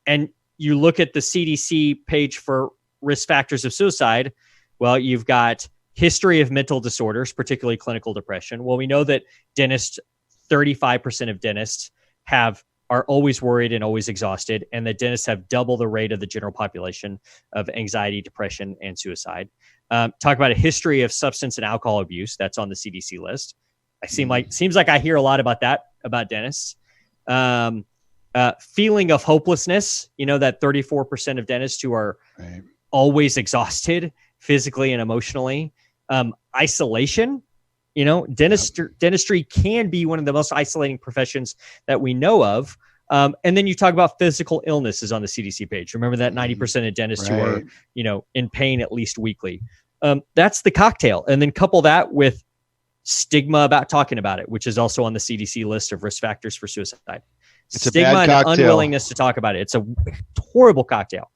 And you look at the CDC page for risk factors of suicide. Well, you've got history of mental disorders, particularly clinical depression. Well, we know that 35% of dentists are always worried and always exhausted, and that dentists have double the rate of the general population of anxiety, depression, and suicide. Talk about a history of substance and alcohol abuse. That's on the CDC list. Seems like I hear a lot about that, about dentists. Feeling of hopelessness, that 34% of dentists who are always exhausted physically and emotionally. Isolation, dentistry can be one of the most isolating professions that we know of. And then you talk about physical illnesses on the CDC page. Remember that 90% of dentists who are, in pain at least weekly. That's the cocktail. And then couple that with stigma about talking about it, which is also on the CDC list of risk factors for suicide. It's stigma and unwillingness to talk about it. It's a horrible cocktail.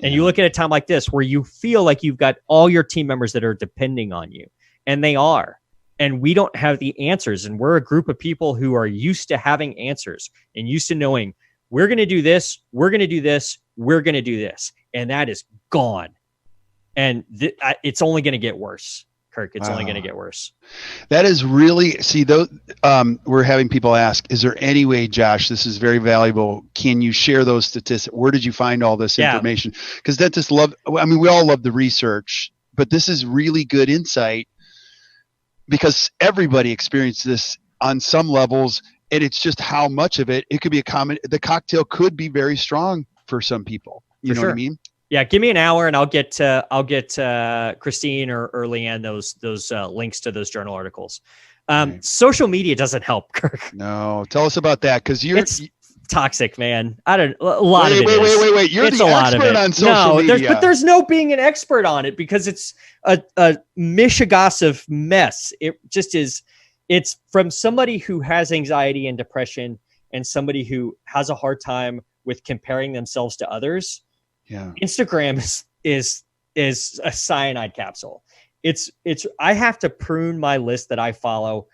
And you look at a time like this where you feel like you've got all your team members that are depending on you, and they are. and we don't have the answers. And we're a group of people who are used to having answers and used to knowing we're going to do this, we're going to do this, we're going to do this. And that is gone. And it's only going to get worse, Kirk. It's only going to get worse. That is really, see, those, we're having people ask, is there any way, Josh, this is very valuable. Can you share those statistics? Where did you find all this information? Because dentists love, I mean, we all love the research, but this is really good insight because everybody experienced this on some levels. And it's just how much of it could be the cocktail could be very strong for some people. You know what I mean? Yeah. Give me an hour and I'll get Christine or Leanne those links to those journal articles. Right. Social media doesn't help, Kirk. No. Tell us about that. Cause it's toxic, man. I don't, a lot of it. Wait. You're the expert on social media. But there's no being an expert on it because it's a mishigas of mess. It just is. It's from somebody who has anxiety and depression and somebody who has a hard time with comparing themselves to others. Yeah. Instagram is a cyanide capsule. I have to prune my list that I follow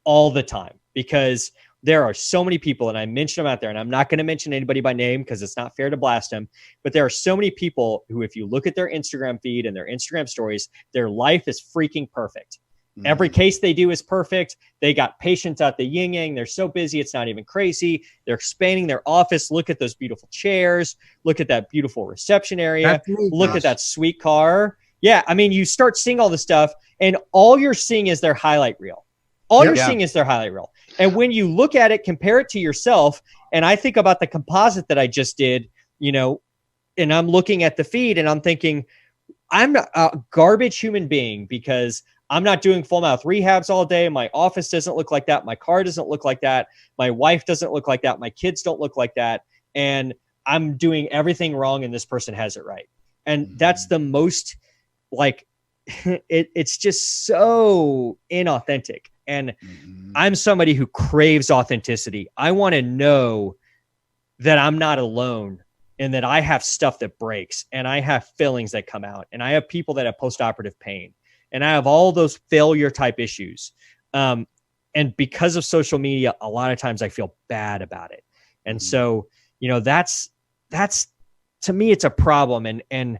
all the time because there are so many people, and I mention them out there, and I'm not going to mention anybody by name because it's not fair to blast them, but there are so many people who, if you look at their Instagram feed and their Instagram stories, their life is freaking perfect. Every case they do is perfect. They got patients out the yin yang. They're so busy. It's not even crazy. They're expanding their office. Look at those beautiful chairs. Look at that beautiful reception area. Look at that sweet car. Yeah. I mean, you start seeing all this stuff and all you're seeing is their highlight reel. Seeing is their highlight reel. And when you look at it, compare it to yourself. And I think about the composite that I just did, and I'm looking at the feed and I'm thinking, I'm a garbage human being because I'm not doing full mouth rehabs all day. My office doesn't look like that. My car doesn't look like that. My wife doesn't look like that. My kids don't look like that. And I'm doing everything wrong and this person has it right. And that's the most it's just so inauthentic. And I'm somebody who craves authenticity. I want to know that I'm not alone and that I have stuff that breaks and I have feelings that come out and I have people that have postoperative pain. And I have all those failure type issues. And because of social media, a lot of times I feel bad about it. And so, that's to me, it's a problem. And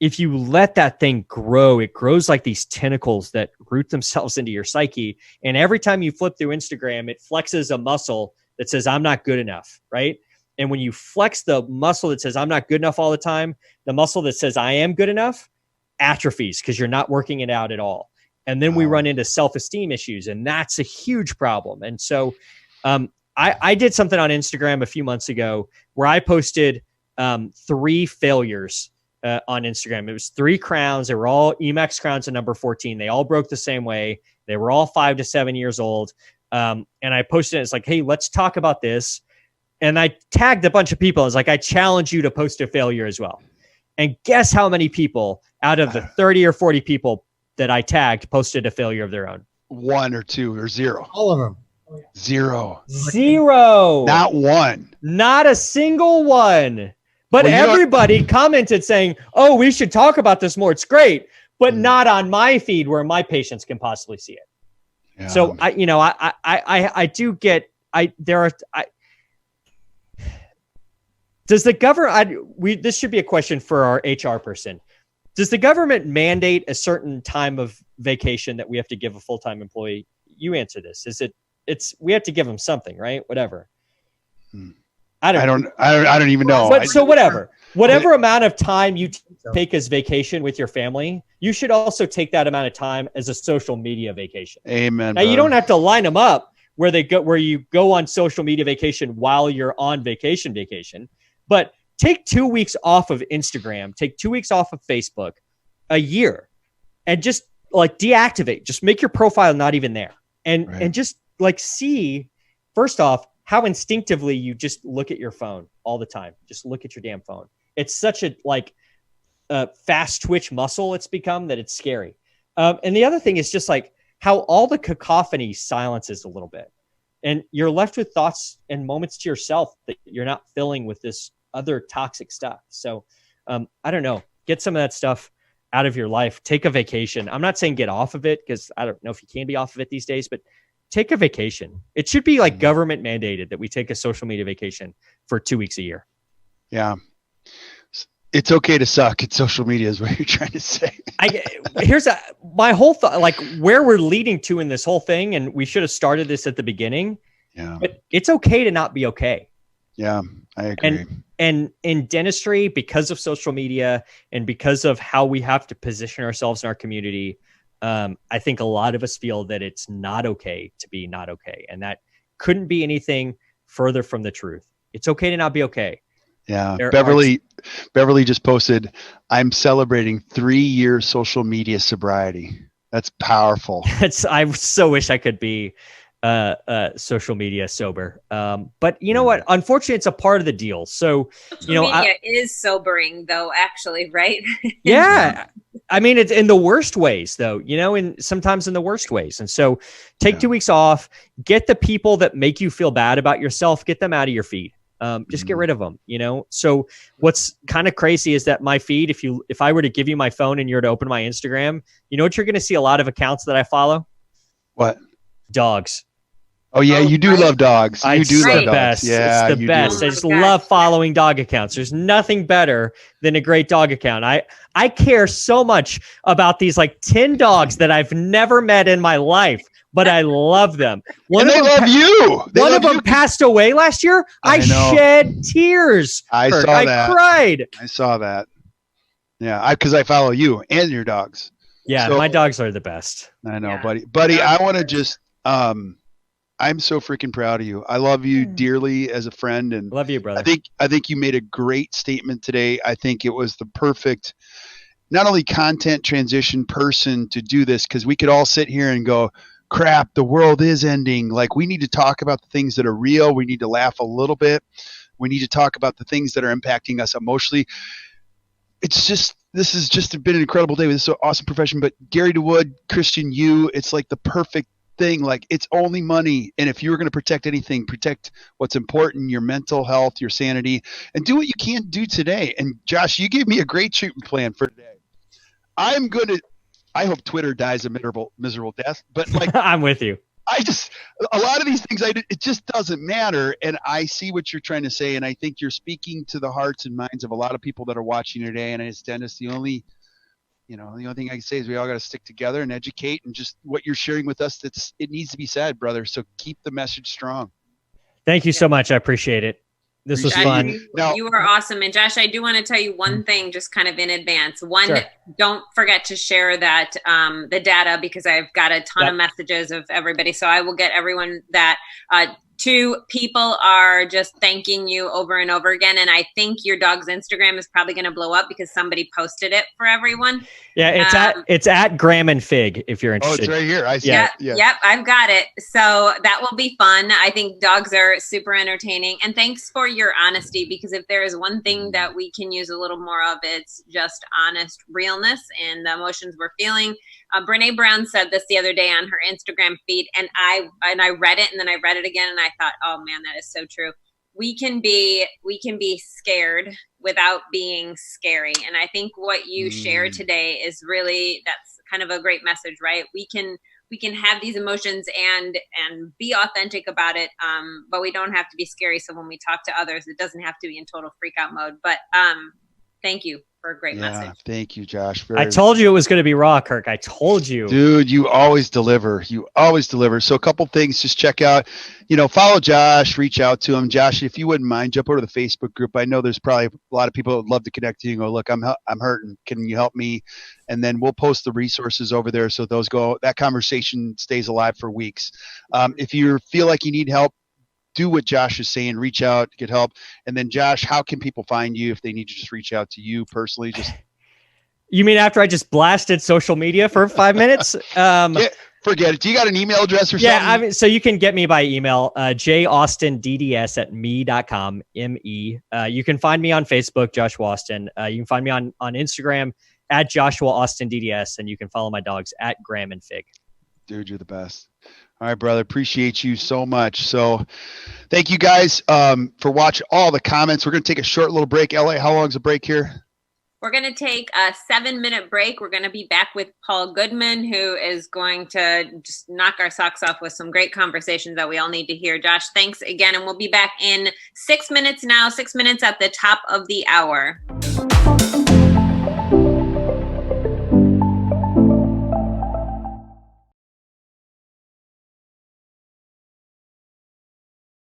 if you let that thing grow, it grows like these tentacles that root themselves into your psyche. And every time you flip through Instagram, it flexes a muscle that says, I'm not good enough. Right. And when you flex the muscle that says, I'm not good enough all the time, the muscle that says, I am good enough, atrophies because you're not working it out at all. And then we run into self-esteem issues, and that's a huge problem. And so I did something on Instagram a few months ago where I posted 3 failures on Instagram. It was 3 crowns. They were all Emax crowns at number 14. They all broke the same way. They were all 5 to 7 years old. And I posted it. It's like, hey, let's talk about this. And I tagged a bunch of people. It's like, I challenge you to post a failure as well. And guess how many people out of the 30 or 40 people that I tagged posted a failure of their own? 1 or 2 or 0. All of them. 0. Not one. Not a single one. But everybody commented saying, oh, we should talk about this more. It's great. But not on my feed where my patients can possibly see it. Yeah. So I do get, does the government, this should be a question for our HR person. Does the government mandate a certain time of vacation that we have to give a full-time employee? You answer this. We have to give them something, right? Whatever. I don't even know. But so whatever amount of time you take as vacation with your family, you should also take that amount of time as a social media vacation. Amen. Now, you don't have to line them up where you go on social media vacation while you're on vacation. But take 2 weeks off of Instagram, take 2 weeks off of Facebook, a year, and just deactivate. Just make your profile not even there, and just see first off how instinctively you just look at your phone all the time. Just look at your damn phone. It's such a fast twitch muscle it's become that it's scary. And the other thing is just how all the cacophony silences a little bit, and you're left with thoughts and moments to yourself that you're not filling with this other toxic stuff. So I don't know, get some of that stuff out of your life. Take a vacation. I'm not saying get off of it, because I don't know if you can be off of it these days, but take a vacation. It should be like government mandated that we take a social media vacation for 2 weeks a year. Yeah. It's okay to suck at social media is what you're trying to say. My whole thought, like where we're leading to in this whole thing. And we should have started this at the beginning. Yeah. But it's okay to not be okay. Yeah, I agree. And in dentistry, because of social media and because of how we have to position ourselves in our community, I think a lot of us feel that it's not okay to be not okay. And that couldn't be anything further from the truth. It's okay to not be okay. Yeah. Beverly just posted, I'm celebrating 3 years social media sobriety. That's powerful. I so wish I could be social media sober. But you know what? Unfortunately, it's a part of the deal. So, social media is sobering though, actually, right? Yeah. I mean, it's in the worst ways though, and sometimes in the worst ways. And so take 2 weeks off, get the people that make you feel bad about yourself, get them out of your feed. Just get rid of them, So what's kind of crazy is that my feed, if I were to give you my phone and you're to open my Instagram, you know what you're going to see a lot of accounts that I follow? What? Dogs. Oh yeah, you do love dogs. You do love dogs. Best. Yeah, it's the best. I just love following dog accounts. There's nothing better than a great dog account. I care so much about these like 10 dogs that I've never met in my life, but I love them. One of them passed away last year. I shed tears. I cried. I saw that. Yeah, because I follow you and your dogs. Yeah, my dogs are the best. I know, buddy. I want to just. I'm so freaking proud of you. I love you dearly as a friend, and love you, brother. I think you made a great statement today. I think it was the perfect, not only content transition person to do this, because we could all sit here and go, crap, the world is ending. Like, we need to talk about the things that are real. We need to laugh a little bit. We need to talk about the things that are impacting us emotionally. This has just been an incredible day with this awesome profession. But Gary DeWood, Christian, it's like the perfect thing. Like, it's only money. And if you were going to protect anything, protect what's important, your mental health, your sanity, and do what you can't do today. And Josh, you gave me a great treatment plan for today. I hope Twitter dies a miserable death, but like, I'm with you. A lot of these things, it just doesn't matter. And I see what you're trying to say. And I think you're speaking to the hearts and minds of a lot of people that are watching today. And as dentists, the only thing I can say is we all got to stick together and educate, and just what you're sharing with us, it needs to be said, brother. So keep the message strong. Thank you so much. I appreciate it. This was fun. You were awesome. And Josh, I do want to tell you one thing just kind of in advance. One, don't forget to share that the data, because I've got a ton of messages of everybody. So I will get everyone that. 2 people are just thanking you over and over again. And I think your dog's Instagram is probably going to blow up because somebody posted it for everyone. Yeah, it's at Graham and Fig if you're interested. Oh, it's right here. I see it. Yep, I've got it. So that will be fun. I think dogs are super entertaining. And thanks for your honesty, because if there is one thing that we can use a little more of, it's just honest realness and the emotions we're feeling. Brene Brown said this the other day on her Instagram feed, and I read it, and then I read it again, and I thought, oh man, that is so true. We can be scared without being scary. And I think what you shared today is really, that's kind of a great message, right? We can have these emotions and be authentic about it, but we don't have to be scary. So when we talk to others, it doesn't have to be in total freak out mode. But thank you for a great message. Thank you, Josh. I told you it was going to be raw, Kirk. I told you. Dude, you always deliver. So a couple things, just check out, follow Josh, reach out to him. Josh, if you wouldn't mind, jump over to the Facebook group. I know there's probably a lot of people that would love to connect to you and go, look, I'm hurting. Can you help me? And then we'll post the resources over there. So that conversation stays alive for weeks. If you feel like you need help, do what Josh is saying, reach out, get help. And then Josh, how can people find you if they need to just reach out to you personally? You mean after I just blasted social media for 5 minutes? Forget it. Do you got an email address or something? Yeah, so you can get me by email, jaustindds@me.com, M-E. You can find me on Facebook, Joshua Austin. You can find me on Instagram at Joshua Austin DDS, and you can follow my dogs at Graham and Fig. Dude, you're the best. All right, brother. Appreciate you so much. So thank you guys for watching all the comments. We're going to take a short little break. LA, how long is the break here? We're going to take a 7-minute break. We're going to be back with Paul Goodman, who is going to just knock our socks off with some great conversations that we all need to hear. Josh, thanks again. And we'll be back in 6 minutes now, 6 minutes at the top of the hour.